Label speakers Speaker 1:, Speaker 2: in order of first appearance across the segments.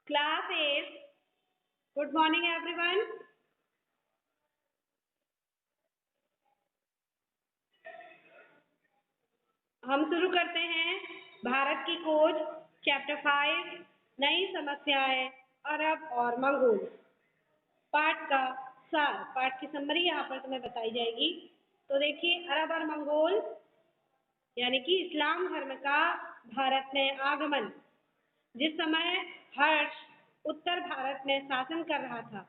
Speaker 1: Class 8, good morning everyone. हम शुरू करते हैं भारत की खोज चैप्टर 5 नई समस्याएं अरब और मंगोल पाठ का सार पाठ की समरी यहाँ पर तुम्हें बताई जाएगी। तो देखिए अरब और मंगोल यानी कि इस्लाम धर्म का भारत में आगमन। जिस समय हर्ष उत्तर भारत में शासन कर रहा था,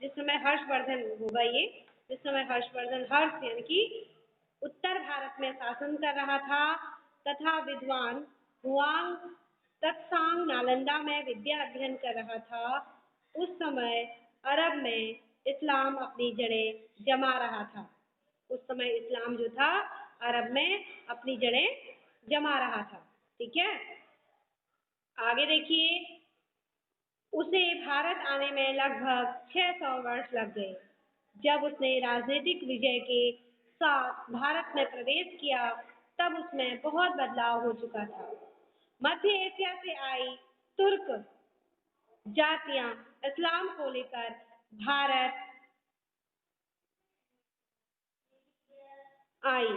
Speaker 1: जिस समय हर्षवर्धन होगा ये, जिस समय हर्षवर्धन हर्ष यानी कि उत्तर भारत में शासन कर रहा था तथा विद्वान हुआंग तत्सांग नालंदा में विद्या अध्ययन कर रहा था, उस समय अरब में इस्लाम अपनी जड़ें जमा रहा था। उस समय इस्लाम जो था अरब में अपनी जड़ें जमा रहा था। ठीक है, आगे देखिए उसे भारत आने में लगभग 600 वर्ष लग गए। जब उसने राजनीतिक विजय के साथ भारत में प्रवेश किया तब उसमें बहुत बदलाव हो चुका था। मध्य एशिया से आई तुर्क जातियां इस्लाम को लेकर भारत आई।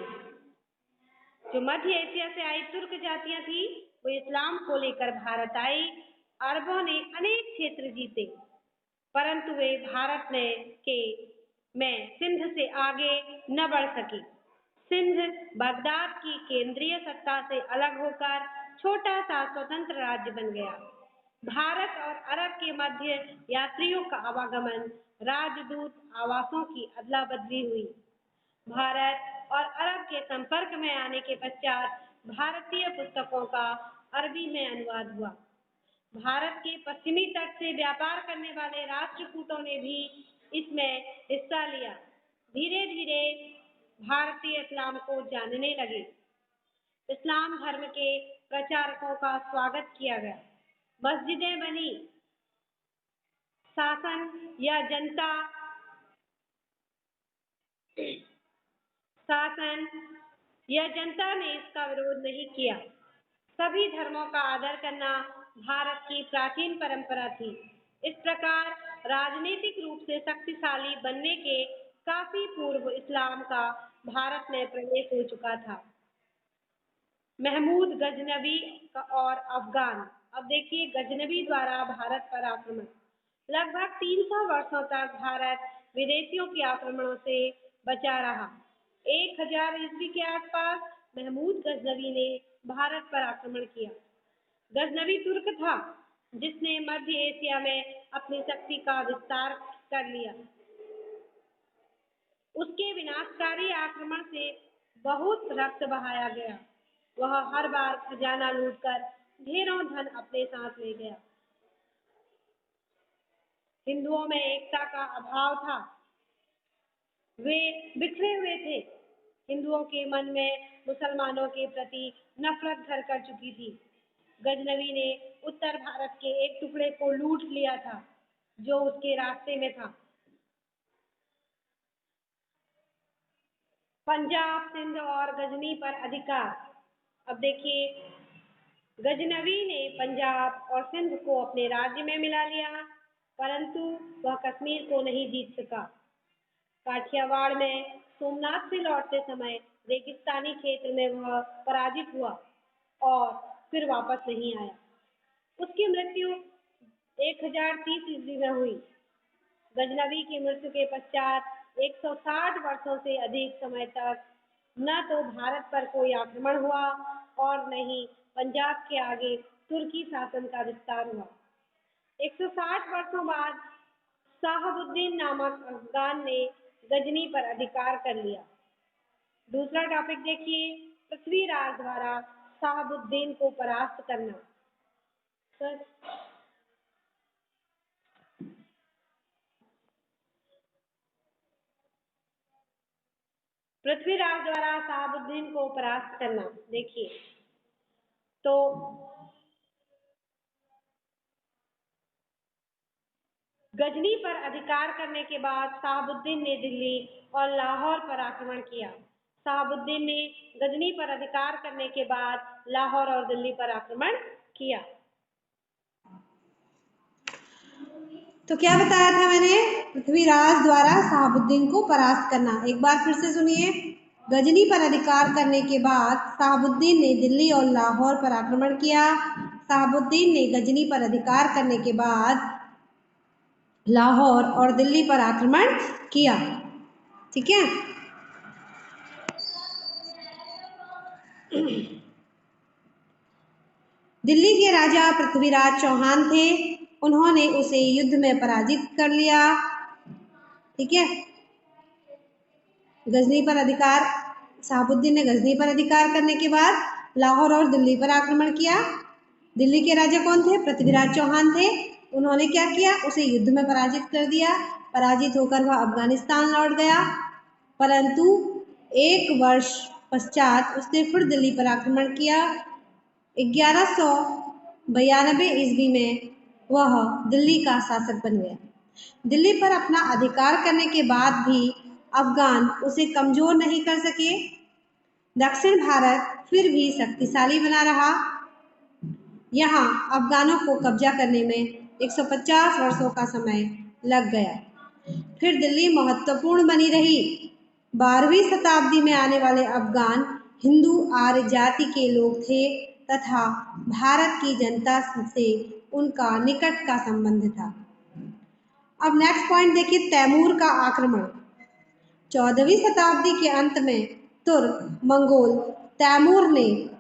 Speaker 1: जो मध्य एशिया से आई तुर्क जातियां थी वो इस्लाम को लेकर भारत आई। अरबों ने अनेक क्षेत्र जीते परंतु वे भारत में सिंध से आगे न बढ़ सकी। सिंध बगदाद की केंद्रीय सत्ता से अलग होकर छोटा सा स्वतंत्र राज्य बन गया। भारत और अरब के मध्य यात्रियों का आवागमन, राजदूत आवासों की अदला बदली हुई। भारत और अरब के संपर्क में आने के पश्चात भारतीय पुस्तकों का अरबी में अनुवाद हुआ। भारत के पश्चिमी तट से व्यापार करने वाले राष्ट्रकूटों ने भी इसमें हिस्सा लिया। धीरे धीरे भारतीय इस्लाम को जानने लगे। इस्लाम धर्म के प्रचारकों का स्वागत किया गया। मस्जिदें बनी। शासन या जनता शासन या जनता ने इसका विरोध नहीं किया। सभी धर्मों का आदर करना भारत की प्राचीन परंपरा थी। इस प्रकार राजनीतिक रूप से शक्तिशाली बनने के काफी पूर्व इस्लाम का भारत में प्रवेश हो चुका था। महमूद गजनवी और अफगान। अब देखिए गजनवी द्वारा भारत पर आक्रमण। लगभग 300 वर्षों तक भारत विदेशियों के आक्रमणों से बचा रहा। 1000 ईस्वी के आसपास महमूद गजनवी ने भारत पर आक्रमण किया। गजनवी तुर्क था जिसने मध्य एशिया में अपनी शक्ति का विस्तार कर लिया। उसके विनाशकारी आक्रमण से बहुत रक्त बहाया गया। वह हर बार खजाना लूटकर ढेरों धन अपने साथ ले गया। हिंदुओं में एकता का अभाव था। वे बिखरे हुए थे। हिंदुओं के मन में मुसलमानों के प्रति नफरत घर कर चुकी थी। गजनवी ने उत्तर भारत के एक टुकड़े को लूट लिया था जो उसके रास्ते में था। पंजाब, सिंध और गजनी पर अधिकार। अब देखिए गजनवी ने पंजाब और सिंध को अपने राज्य में मिला लिया परंतु वह कश्मीर को नहीं जीत सका। काठियावाड़ में सोमनाथ से लौटते समय रेगिस्तानी क्षेत्र में वह पराजित हुआ और फिर वापस नहीं आया। उसकी मृत्यु 1030 ईस्वी में हुई। गजनवी की मृत्यु के पश्चात 160 वर्षों से अधिक समय तक न तो भारत पर कोई आक्रमण हुआ और न ही पंजाब के आगे तुर्की शासन का विस्तार हुआ। 160 वर्षों बाद साहबुद्दीन नामक अफगान ने गजनी पर अधिकार कर लिया। दूसरा टॉपिक देखिए पृथ्वीराज द्वारा साहबुद्दीन को परास्त करना। सर पृथ्वीराज द्वारा साहबुद्दीन को परास्त करना। देखिए तो गजनी पर अधिकार करने के बाद साहबुद्दीन ने दिल्ली और लाहौर पर आक्रमण किया। साहबुद्दीन ने गजनी पर अधिकार करने के बाद लाहौर और दिल्ली पर आक्रमण किया। तो क्या बताया था मैंने, पृथ्वीराज द्वारा शहाबुद्दीन को परास्त करना। एक बार फिर से सुनिए। गजनी पर अधिकार करने के बाद शहाबुद्दीन ने दिल्ली और लाहौर पर आक्रमण किया। शहाबुद्दीन ने गजनी पर अधिकार करने के बाद लाहौर और दिल्ली पर आक्रमण किया। ठीक है। दिल्ली के राजा पृथ्वीराज चौहान थे। उन्होंने उसे युद्ध में पराजित कर लिया। ठीक है। गजनी पर अधिकार, शहाबुद्दीन ने गजनी पर अधिकार करने के बाद लाहौर और दिल्ली पर आक्रमण किया। दिल्ली के राजा कौन थे? पृथ्वीराज चौहान थे। उन्होंने क्या किया? उसे युद्ध में पराजित कर दिया। पराजित होकर वह अफगानिस्तान लौट गया, परंतु 1 वर्ष पश्चात उसने फिर दिल्ली पर आक्रमण किया। 1192 ईस्वी में वह दिल्ली का शासक बन गया। दिल्ली पर अपना अधिकार करने के बाद भी अफगान उसे कमजोर नहीं कर सके। दक्षिण भारत फिर भी शक्तिशाली बना रहा। यहाँ अफगानों को कब्जा करने में 150 वर्षों का समय लग गया। फिर दिल्ली महत्वपूर्ण बनी रही। 12वीं शताब्दी में आने वाले अफगान हिंदू आर्य जाति के लोग थे तथा भारत की जनता से उनका निकट का संबंध था। अब नेक्स्ट पॉइंट देखिए, तैमूर का आक्रमण। 14वीं शताब्दी के अंत में तुर्क मंगोल तैमूर ने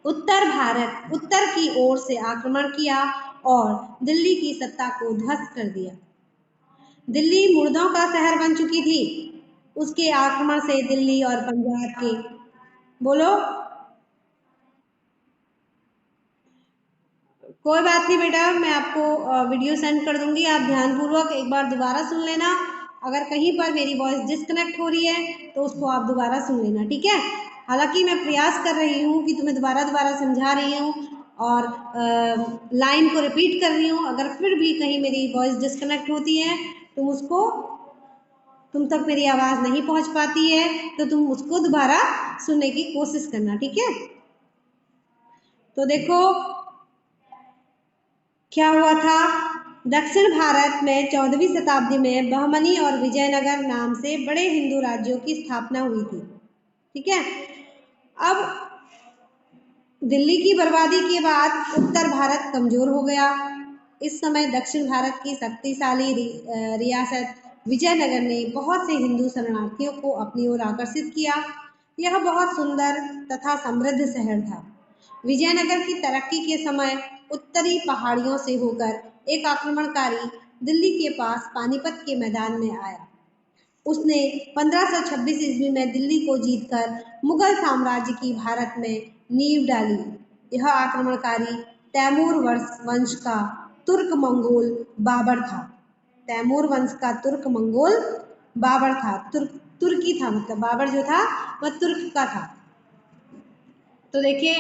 Speaker 1: उत्तर की ओर से आक्रमण किया और दिल्ली की सत्ता को ध्वस्त कर दिया। दिल्ली मुर्दों का शहर बन चुकी थी। उसके आक्रमण से दिल्ली और पंजाब के, बोलो, कोई बात नहीं बेटा, मैं आपको वीडियो सेंड कर दूंगी, आप ध्यानपूर्वक एक बार दोबारा सुन लेना। अगर कहीं पर मेरी वॉइस डिस्कनेक्ट हो रही है तो उसको आप दोबारा सुन लेना, ठीक है। हालांकि मैं प्रयास कर रही हूँ कि तुम्हें दोबारा समझा रही हूँ और लाइन को रिपीट कर रही हूँ। अगर फिर भी कहीं मेरी वॉइस डिस्कनेक्ट होती है, तुम तक मेरी आवाज़ नहीं पहुँच पाती है, तो तुम उसको दोबारा सुनने की कोशिश करना, ठीक है। तो देखो क्या हुआ था। दक्षिण भारत में 14वीं शताब्दी में बहमनी और विजयनगर नाम से बड़े हिंदू राज्यों की स्थापना हुई थी। ठीक है। अब दिल्ली की बर्बादी के बाद उत्तर भारत कमजोर हो गया। इस समय दक्षिण भारत की शक्तिशाली रियासत विजयनगर ने बहुत से हिंदू शरणार्थियों को अपनी ओर आकर्षित किया। यह बहुत सुंदर तथा समृद्ध शहर था। विजयनगर की तरक्की के समय उत्तरी पहाड़ियों से होकर एक आक्रमणकारी दिल्ली के पास पानीपत के मैदान में आया। उसने 1526 ईस्वी में दिल्ली को जीतकर मुगल साम्राज्य की भारत में नींव डाली। यह आक्रमणकारी तैमूर वंश का तुर्क मंगोल बाबर था। तैमूर वंश का तुर्क मंगोल बाबर था। तुर्की था, मतलब बाबर जो था वह तुर्क का था। तो देखिए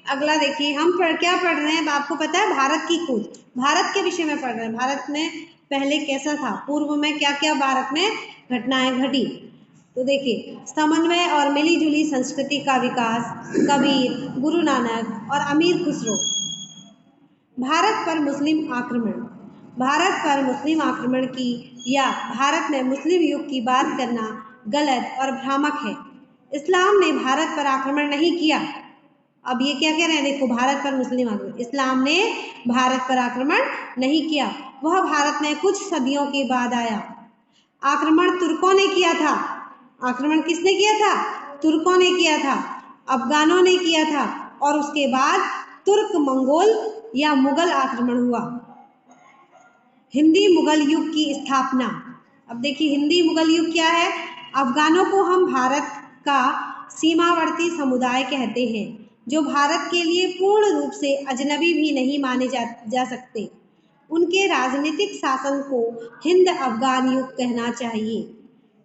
Speaker 1: अगला, देखिए हम क्या पढ़ रहे हैं, आपको पता है, भारत की खोज, भारत के विषय में पढ़ रहे हैं। भारत में पहले कैसा था, पूर्व में क्या क्या भारत में घटनाएं घटी। तो देखिए, समन्वय और मिलीजुली संस्कृति का विकास, कबीर, गुरु नानक और अमीर खुसरो। भारत पर मुस्लिम आक्रमण। भारत पर मुस्लिम आक्रमण की या भारत में मुस्लिम युग की बात करना गलत और भ्रामक है। इस्लाम ने भारत पर आक्रमण नहीं किया। अब ये क्या कह रहे हैं, देखो, भारत पर मुस्लिम आक्रमण, इस्लाम ने भारत पर आक्रमण नहीं किया, वह भारत में कुछ सदियों के बाद आया। आक्रमण तुर्कों ने किया था। आक्रमण किसने किया था? तुर्कों ने किया था, अफगानों ने किया था, और उसके बाद तुर्क मंगोल या मुगल आक्रमण हुआ। हिंदी मुगल युग की स्थापना। अब देखिए हिंदी मुगल युग क्या है। अफगानों को हम भारत का सीमावर्ती समुदाय कहते हैं, जो भारत के लिए पूर्ण रूप से अजनबी भी नहीं माने जा सकते। उनके राजनीतिक शासन को हिंद अफगान युग कहना चाहिए।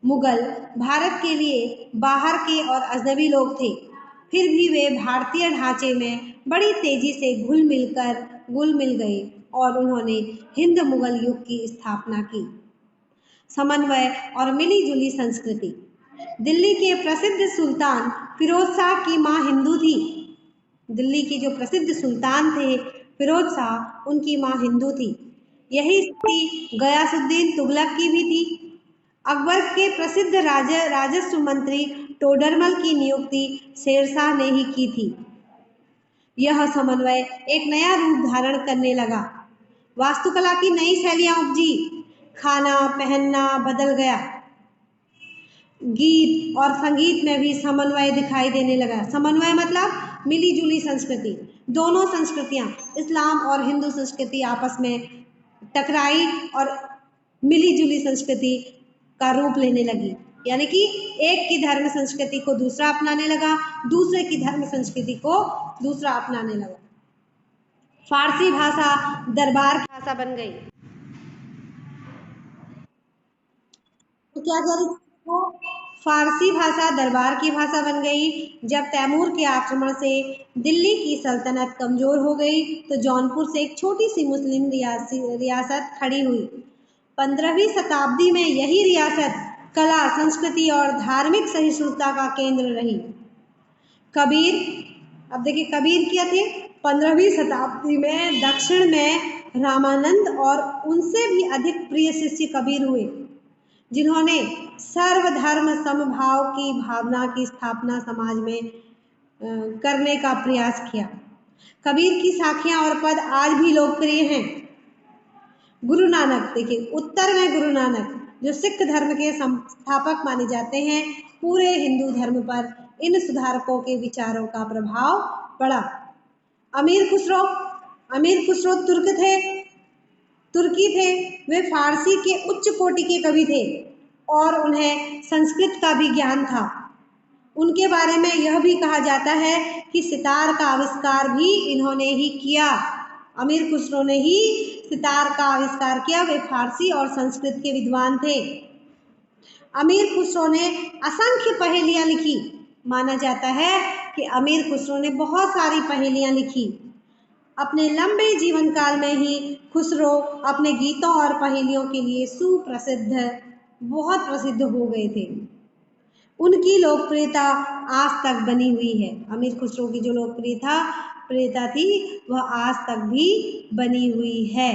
Speaker 1: मुगल भारत के लिए बाहर के और अजनबी लोग थे, फिर भी वे भारतीय ढांचे में बड़ी तेजी से घुल मिल गए और उन्होंने हिंद मुगल युग की स्थापना की। समन्वय और मिलीजुली संस्कृति। दिल्ली के प्रसिद्ध सुल्तान फिरोज शाह की मां हिंदू थी। दिल्ली के जो प्रसिद्ध सुल्तान थे फिरोज शाह, उनकी मां हिंदू थी। यही स्थिति गयासुद्दीन तुगलक की भी थी। अकबर के प्रसिद्ध राजस्व मंत्री टोडरमल की नियुक्ति शेरशाह ने ही की थी। यह समन्वय एक नया रूप धारण करने लगा। वास्तुकला की नई शैलियां उपजी, खाना पहनना बदल गया, गीत और संगीत में भी समन्वय दिखाई देने लगा। समन्वय मतलब मिलीजुली संस्कृति। दोनों संस्कृतियां, इस्लाम और हिंदू संस्कृति आपस में टकराई और मिलीजुली संस्कृति का रूप लेने लगी। यानी कि एक की धर्म संस्कृति को दूसरा अपनाने लगा, दूसरे की धर्म संस्कृति को दूसरा अपनाने लगा। फारसी भाषा दरबार की भाषा बन गई। तो क्या कह रही वो, फारसी भाषा दरबार की भाषा बन गई। जब तैमूर के आक्रमण से दिल्ली की सल्तनत कमजोर हो गई तो जौनपुर से एक छोटी सी मुस्लिम रियासत खड़ी हुई। 15वीं शताब्दी में यही रियासत कला, संस्कृति और धार्मिक सहिष्णुता का केंद्र रही। कबीर, अब देखिए कबीर क्या थे, 15वीं शताब्दी में दक्षिण में रामानंद और उनसे भी अधिक प्रिय शिष्य कबीर हुए, जिन्होंने सर्वधर्म समभाव की भावना की स्थापना समाज में करने का प्रयास किया। कबीर की साखियां और पद आज भी लोकप्रिय हैं। गुरु नानक, देखिए उत्तर में गुरु नानक जो सिख धर्म के संस्थापक माने जाते हैं, पूरे हिंदू धर्म पर इन सुधारकों के विचारों का प्रभाव पड़ा। अमीर खुसरो तुर्की थे। वे फारसी के उच्च कोटि के कवि थे और उन्हें संस्कृत का भी ज्ञान था। उनके बारे में यह भी कहा जाता है कि सितार का आविष्कार भी इन्होंने ही किया। अमीर खुसरो ने ही सितार का आविष्कार किया। वे फारसी और संस्कृत के विद्वान थे। अमीर खुसरो ने असंख्य पहेलियां लिखी। माना जाता है कि अमीर खुसरो ने बहुत सारी पहेलियां लिखी। अपने लंबे जीवन काल में ही खुसरो अपने गीतों और पहेलियों के लिए बहुत प्रसिद्ध हो गए थे। उनकी लोकप्रियता आज तक बनी हुई है। अमीर खुसरो की जो लोकप्रियता थी वह आज तक भी बनी हुई है।